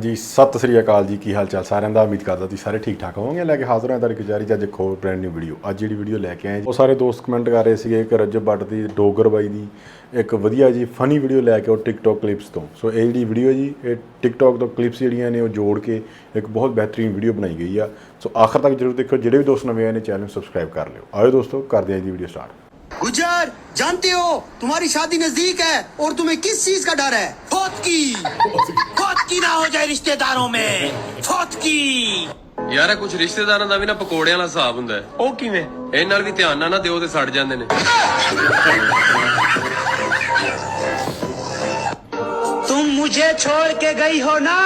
जी सत श्री अकाल जी, की हाल चाल साਰਿਆਂ ਦਾ। उम्मीद करता तुसीं सारे ठीक ठाक होवोगे। लैके हाज़र हैं तुहाडी कचहरी च अज एक होर ब्रैंड न्यू वीडियो। अज जी वीडियो लैके आए वो सारे दोस्त कमेंट कर रहे थे कि रजब भट्ट की डोगर बाई की एक वधिया जी फनी वीडियो लैके आओ टिकटॉक क्लिप्स तो। सो ये जी वीडियो जी ये टिकटॉक तो क्लिप्स जिहड़ियां ने जोड़ के एक बहुत बेहतरीन वीडियो बनाई गई है। सो आखिर तक जरूर देखो। जिहड़े भी दोस्त नवे आए ने चैनल सबसक्राइब कर लियो। आओ दोस्तों करते हैं जी वीडियो स्टार्ट। गुजर, जानते हो तुम्हारी शादी नजदीक है और तुम्हें किस चीज का डर है? फौत की ना हो जाए रिश्तेदारों में, फौत की। ਯਾਰ ਕੁਝ ਰਿਸ਼ਤੇਦਾਰਾਂ ਦਾ ਵੀ ਨਾ ਪਕੌੜਿਆਂ ਵਾਲਾ ਹਿਸਾਬ ਹੁੰਦਾ ਹੈ। ਉਹ ਕਿਵੇਂ? ਇਹ ਨਾਲ ਵੀ ਧਿਆਨ ਨਾ ਦਿਓ ਤੇ ਸੜ ਜਾਂਦੇ ਨੇ। तुम मुझे छोड़ के गई हो ना।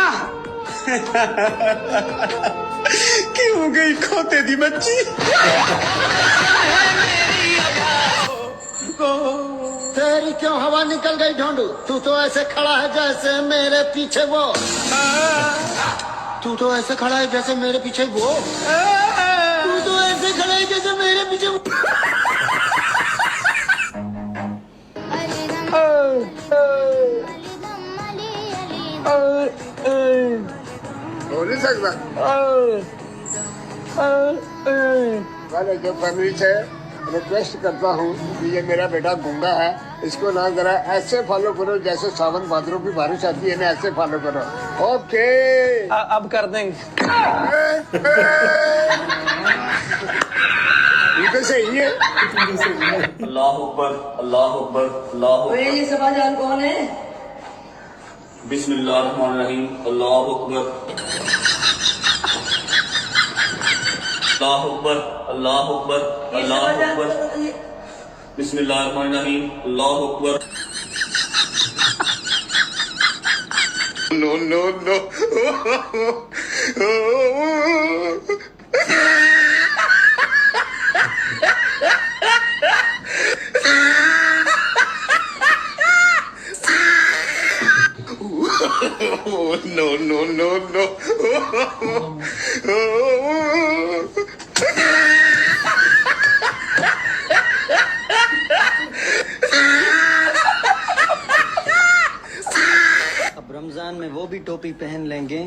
क्यों गई खोते दी बच्ची? तेरी क्यों हवा निकल गई ढोंडू? तू तो ऐसे खड़ा है जैसे मेरे पीछे वो। तू तो ऐसे खड़ा है जैसे मेरे पीछे वो। तू तो ऐसे खड़ा है जैसे मेरे पीछे वो। हो नहीं सकता। मैंने जो फैमिली से रिक्वेस्ट करता हूँ कि ये मेरा बेटा गूंगा है, इसको ना जरा ऐसे फॉलो करो जैसे सावन भादरों की बारिश आती है ना, ऐसे फॉलो करो। ओके अब कर देंगे। ये तो सही है। अल्लाह अकबर अल्लाह अकबर अल्लाह अकबर। ये सभाजान कौन है? बिस्मिल्लाहिर्रहमानिर्रहीम अल्लाह अकबर अल्लाह अकबर अल्लाह अकबर अल्लाह अकबर बिस्मिल्लाहिर्रहमानिर्रहीम अल्लाह अकबर। No no no. No no no no. अब रमजान में वो भी टोपी पहन लेंगे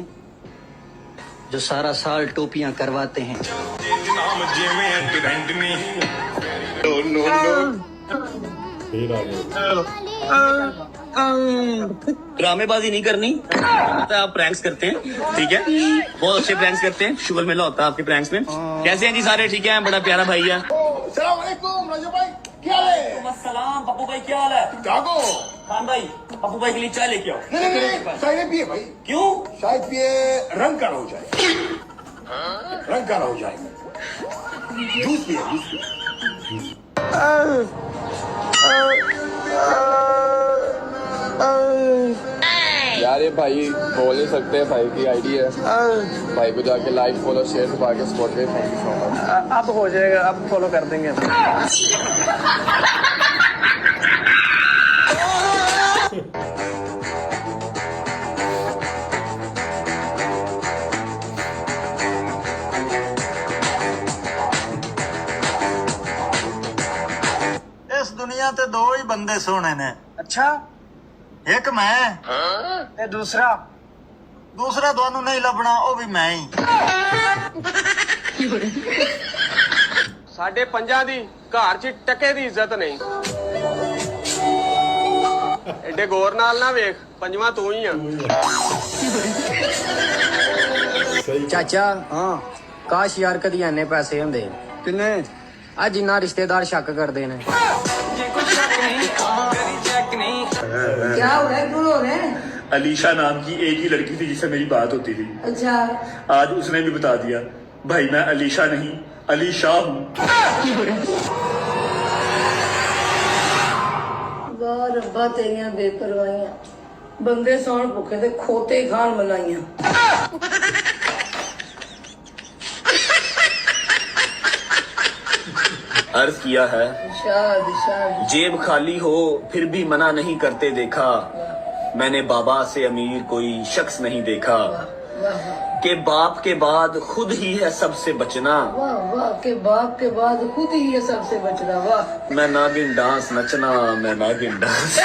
जो सारा साल टोपियां करवाते हैं। No no no. ड्रामेबाजी नहीं करनी। पता है आप प्रैंक्स करते हैं, ठीक है, बहुत अच्छे प्रैंक्स करते हैं। शुगर मेला होता है आपके प्रैंक्स में। कैसे हैं जी सारे? ठीक है, बड़ा प्यारा भाई है। सलाम अलैकुम रजब भाई, क्या हाल है? सलाम पप्पू भाई, क्या हाल है? जागो। खान भाई, पप्पू भाई के लिए चाय लेके आओ। नहीं चाय नहीं पिए भाई। क्यों? शायद पिए रंग का हो जाए, रंग का हो जाए। जूस पिए, जूस पिए। यार ये भाई बोल नहीं सकते, भाई की आईडी है। भाई को जाके लाइक फॉलो शेयर दबा के सपोर्ट करें। Thank you so much. अब हो जाएगा, अब फॉलो कर देंगे। इस दुनिया ते दो ही बंदे सोने ने। अच्छा, एक मैं ये दूसरा दूसरा दोनों नहीं लभना, वो भी मैं ही। ਸਾਡੇ ਪੰਜਾਂ ਦੀ ਘਰ 'ਚ ਟਕੇ ਦੀ ਇੱਜ਼ਤ ਨਹੀਂ। ਐਡੇ ਗੌਰ ਨਾਲ ਨਾ ਵੇਖ, ਪੰਜਵਾਂ ਤੂੰ ਹੀ ਆ। ਚਾਚਾ ਹਾਂ ਕਾਸ਼ ਯਾਰ ਕਦੀ ਐਨੇ ਪੈਸੇ ਹੁੰਦੇ। ਕਿੰਨੇ? ਆ ਜਿੰਨਾ ਰਿਸ਼ਤੇਦਾਰ ਸ਼ੱਕ ਕਰਦੇ ਨੇ। क्या हो रहा है? क्यों रो रहे हैं? अलीशा नाम की एक ही लड़की थी जिससे मेरी बात होती थी। अच्छा, आज उसने भी बता दिया भाई मैं अलीशा नहीं अली शाह हूँ। वाह रब्बा तेरियां बेपरवाहियां। बंदे सौण भुखे ते खोते खान मलाइयां। अर्ज किया है शाद शाद। जेब खाली हो फिर भी मना नहीं करते देखा। मैंने बाबा से अमीर कोई शख्स नहीं देखा। वाह के बाप के बाद खुद ही है सबसे बचना। वाह वाह के बाप के बाद खुद ही ये सबसे बचना। वाह मैं नागिन डांस नचना, मैं नागिन डांस।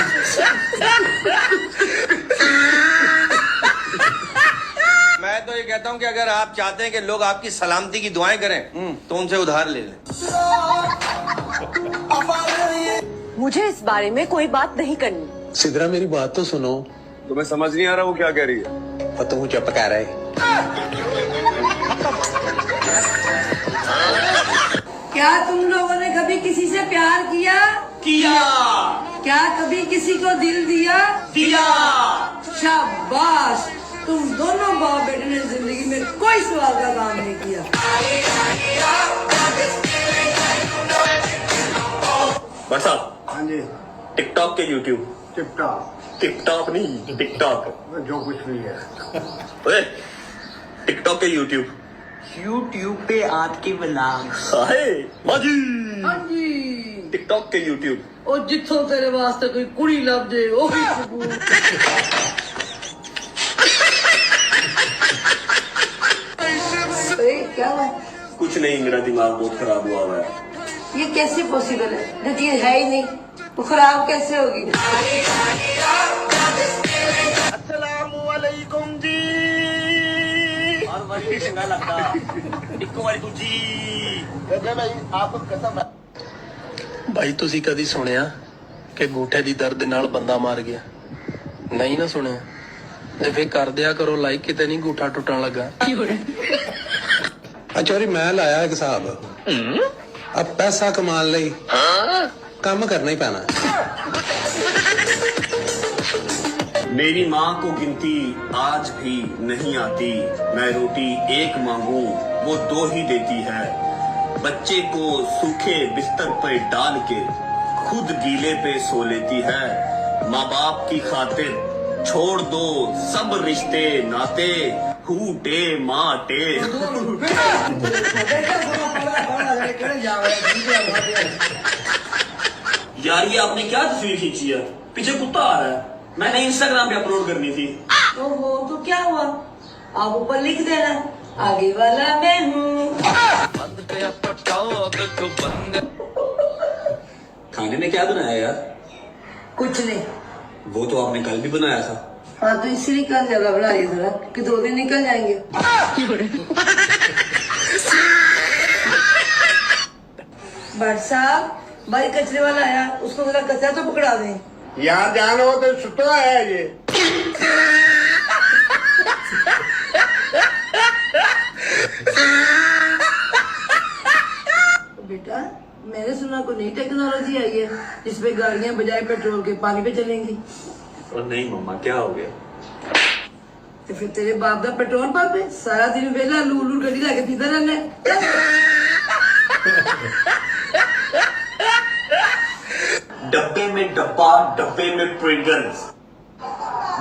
मैं तो ये कहता हूँ कि अगर आप चाहते हैं कि लोग आपकी सलामती की दुआएं करें तो उनसे उधार ले लें। मुझे इस बारे में कोई बात नहीं करनी। सिद्रा मेरी बात तो सुनो। तुम्हें समझ नहीं आ रहा वो क्या कह रही है? और तू चुप कर रहे। क्या तुम लोगों ने कभी किसी से प्यार किया? क्या कभी किसी को दिल दिया? शाबाश, तुम दोनों बाप बेटे ने जिंदगी में कोई सवाल का काम नहीं किया। बस साहब। हाँ जी। टिकटॉक के यूट्यूब। टिकटॉक नहीं, टिकटॉक जो कुछ भी है। ओए, टिकटॉक के यूट्यूब पे आपके ब्लॉग। हाय माजी। हाँ जी। टिकटॉक के यूट्यूब। और जिथों तेरे वास्ते कोई कुड़ी लभ जे वो भी कबूल। अरे क्या हुआ? कुछ नहीं, मेरा दिमाग बहुत खराब हुआ है। ये कैसे पॉसिबल है जब ये है ही नहीं तो खराब कैसे होगी? अस्सलामुअलैकुम जी। और बड़ी चंगा लगता इक्को वाली जी। भाई आपको कसम है। भाई ਤੁਸੀਂ ਕਦੀ ਸੁਣਿਆ ਕਿ ਗੂਠੇ ਦੀ ਦਰਦ ਨਾਲ ਬੰਦਾ ਮਰ ਗਿਆ? ਨਹੀਂ ਨਾ ਸੁਣਿਆ ਤੇ ਫੇਰ ਕਰ ਦਿਆ ਕਰੋ ਲਾਈਕ, ਕਿਤੇ ਨਹੀਂ ਗੂਠਾ ਟੁੱਟਣ ਲੱਗਾ। ਅੱਛਾ ਜੀ, ਮੈਂ ਲਾਇਆ ਇੱਕ ਹਿਸਾਬ। अब पैसा कमाने ਲਈ काम करना ही पैना। मेरी माँ को गिनती आज भी नहीं आती। मैं रोटी एक मांगू वो दो ही देती है। बच्चे को सूखे बिस्तर पर डाल के खुद गीले पे सो लेती है। माँ बाप की खातिर छोड़ दो सब रिश्ते नाते। हूटे माटे। यार ये आपने क्या तस्वीर खींची है? पीछे कुत्ता आ रहा है। मैंने इंस्टाग्राम पे अपलोड करनी थी। ओहो, तो क्या हुआ? आप ऊपर लिख देना आगे वाला मैं हूँ। खाने में क्या बनाया यार? कुछ नहीं। वो तो आपने कल भी बनाया था। हाँ तो इसीलिए कल ज्यादा बना रही थी ना कि 2 दिन निकल जाएंगे। भट्ट साहब, भाई कचरे वाला आया, उसको जरा कचरा तो पकड़ा दें। यार जान हो तो सुतरा है ये। बेटा, मैंने सुना कोई नई टेक्नोलॉजी आई है जिसपे गाड़ियां बजाय पेट्रोल के पानी पे चलेंगी। और नहीं मम्मा, क्या हो गया? तो फिर तेरे बाप का पेट्रोल पंप है, सारा दिन वेला लूलू गड्डी लाके पीता रहना है। डब्बे में डब्बा, डब्बे में प्रिंगल्स।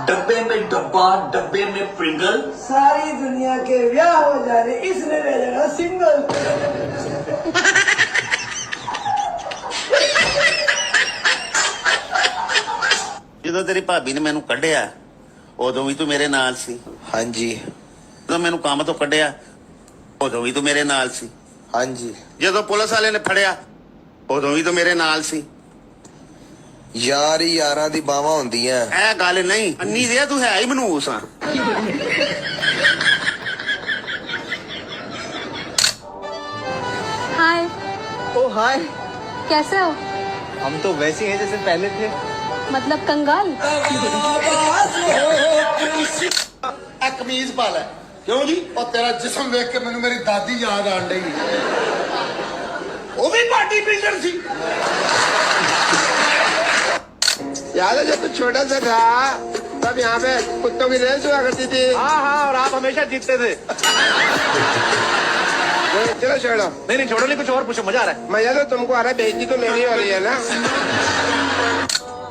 डब्बे में डब्बा, डब्बे में प्रिंगल। सारी दुनिया के ब्याह हो जा रहे, इसने रह जाना सिंगल। ਜਦੋਂ ਤੇਰੀ ਭਾਬੀ ਨੇ ਮੈਨੂੰ ਕੱਢਿਆ ਉਦੋਂ ਵੀ ਤੂੰ ਮੇਰੇ ਨਾਲ ਸੀ। ਹਾਂਜੀ ਜਦੋਂ ਮੈਨੂੰ ਕੰਮ ਤੋਂ ਕੱਢਿਆ ਉਦੋਂ ਵੀ ਤੂੰ ਮੇਰੇ ਨਾਲ ਸੀ। ਹਾਂਜੀ ਜਦੋਂ ਪੁਲਿਸ ਵਾਲੇ ਨੇ ਫੜਿਆ ਉਦੋਂ ਵੀ ਤੂੰ ਮੇਰੇ ਨਾਲ ਸੀ। ਯਾਰ ਹੀ ਯਾਰਾਂ ਦੀ ਬਾਵਾਂ ਹੁੰਦੀਆਂ। ਇਹ ਗੱਲ ਨਹੀਂ ਅੰਨੀ ਦੇ ਤੂੰ ਹੈ ਹੀ ਮਨੂਸ ਆ। हाय। ओ हाय, कैसे हो? हम तो वैसे हैं जैसे पहले थे। मतलब कंगाल? कमीज पा ले। क्यों जी? और तेरा जिस्म देख के मैंने मेरी दादी याद आन रही। वो भी पार्टी बिल्डर थी। याद है जब तू छोटा सा था तब यहाँ पे कुत्तों की रेस हुआ करती थी। हाँ, और आप हमेशा जीतते थे। चलो छोड़ो। नहीं छोड़ो, नहीं कुछ और पूछो, मजा आ रहा है। मजा तो तुमको आ रहा है, बेइज्जती तो मेरी हो रही है ना।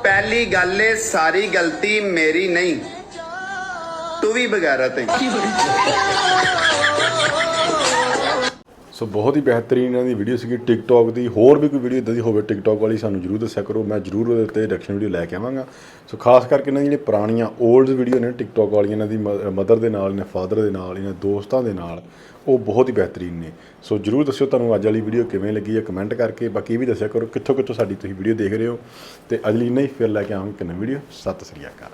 पहली गल है सारी गलती मेरी नहीं, तू भी बगैरत है। ਸੋ ਬਹੁਤ ਹੀ ਬਿਹਤਰੀਨ ਇਹਨਾਂ ਦੀ ਵੀਡੀਓ ਸੀਗੀ ਟਿਕਟੌਕ ਦੀ। ਹੋਰ ਵੀ ਕੋਈ ਵੀਡੀਓ ਇੱਦਾਂ ਦੀ ਹੋਵੇ ਟਿਕਟੌਕ ਵਾਲੀ ਸਾਨੂੰ ਜ਼ਰੂਰ ਦੱਸਿਆ ਕਰੋ, ਮੈਂ ਜ਼ਰੂਰ ਉਹਦੇ ਉੱਤੇ ਰਿਐਕਸ਼ਨ ਵੀਡੀਓ ਲੈ ਕੇ ਆਵਾਂਗਾ। ਸੋ ਖਾਸ ਕਰਕੇ ਇਹਨਾਂ ਜਿਹੜੀਆਂ ਪੁਰਾਣੀਆਂ ਓਲਡ ਵੀਡੀਓ ਨੇ ਟਿਕਟੌਕ ਵਾਲੀਆਂ, ਇਹਨਾਂ ਦੀ ਮਦਰ ਦੇ ਨਾਲ, ਇਹਨਾਂ ਫਾਦਰ ਦੇ ਨਾਲ, ਇਹਨਾਂ ਦੋਸਤਾਂ ਦੇ ਨਾਲ, ਉਹ ਬਹੁਤ ਹੀ ਬਿਹਤਰੀਨ ਨੇ। ਸੋ ਜ਼ਰੂਰ ਦੱਸਿਓ ਤੁਹਾਨੂੰ ਅੱਜ ਵਾਲੀ ਵੀਡੀਓ ਕਿਵੇਂ ਲੱਗੀ ਹੈ ਕਮੈਂਟ ਕਰਕੇ। ਬਾਕੀ ਇਹ ਵੀ ਦੱਸਿਆ ਕਰੋ ਕਿੱਥੋਂ ਕਿੱਥੋਂ ਸਾਡੀ ਤੁਸੀਂ ਵੀਡੀਓ ਦੇਖ ਰਹੇ ਹੋ। ਅਤੇ ਅਗਲੀ ਨਹੀਂ ਫਿਰ ਲੈ ਕੇ ਆਵਾਂਗੇ ਇੱਕ ਨਵੀਂ ਵੀਡੀਓ। ਸਤਿ ਸ੍ਰੀ ਅਕਾਲ।